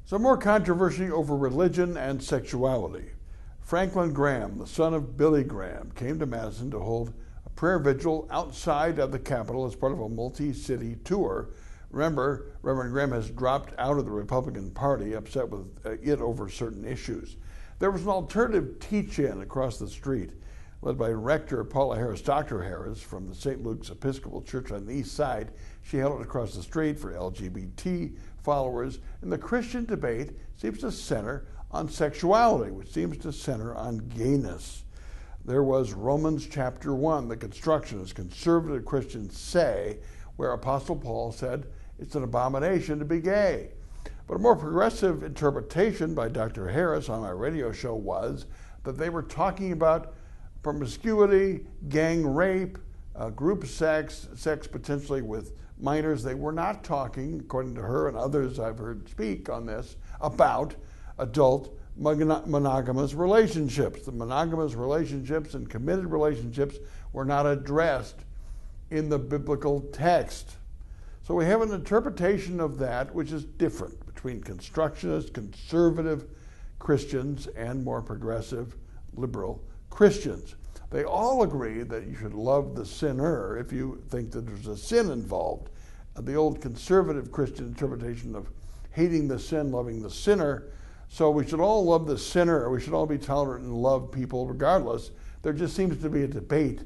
Some more controversy over religion and sexuality. Franklin Graham, the son of Billy Graham, came to Madison to hold a prayer vigil outside of the Capitol as part of a multi-city tour. Remember, Reverend Graham has dropped out of the Republican Party, upset with it over certain issues. There was an alternative teach-in across the street, led by Rector Paula Harris, Dr. Harris, from the St. Luke's Episcopal Church on the East Side. She held it across the street for LGBT followers, and the Christian debate seems to center on sexuality, which seems to center on gayness. There was Romans chapter 1, the construction, as conservative Christians say, where Apostle Paul said it's an abomination to be gay. But a more progressive interpretation by Dr. Harris on my radio show was that they were talking about promiscuity, gang rape, group sex potentially with minors. They were not talking, according to her and others I've heard speak on this, about adult monogamous relationships. The monogamous relationships and committed relationships were not addressed in the biblical text. So we have an interpretation of that which is different between constructionist, conservative Christians and more progressive, liberal Christians. They all agree that you should love the sinner if you think that there's a sin involved. The old conservative Christian interpretation of hating the sin, loving the sinner. So we should all love the sinner, or we should all be tolerant and love people regardless. There just seems to be a debate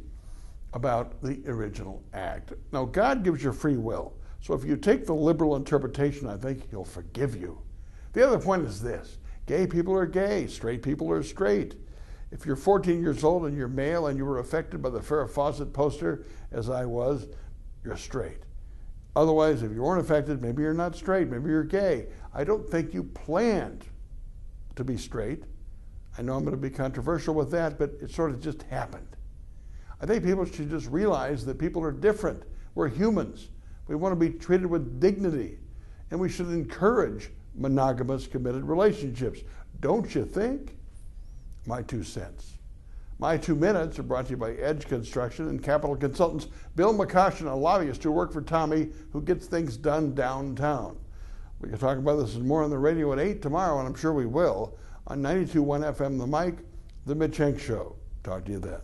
about the original act. Now, God gives you free will. So if you take the liberal interpretation, I think he'll forgive you. The other point is this: gay people are gay, straight people are straight. If you're 14 years old and you're male and you were affected by the Farrah Fawcett poster, as I was, you're straight. Otherwise, if you weren't affected, maybe you're not straight, maybe you're gay. I don't think you planned to be straight. I know I'm going to be controversial with that, but it sort of just happened. I think people should just realize that people are different. We're humans. We want to be treated with dignity, and we should encourage monogamous, committed relationships. Don't you think? My 2 cents. My 2 minutes are brought to you by Edge Construction and Capital Consultants, Bill McCoshen, a lobbyist who worked for Tommy, who gets things done downtown. We can talk about this and more on the radio at 8 tomorrow, and I'm sure we will, on 92.1 FM The Mic, The Mitch Henck Show. Talk to you then.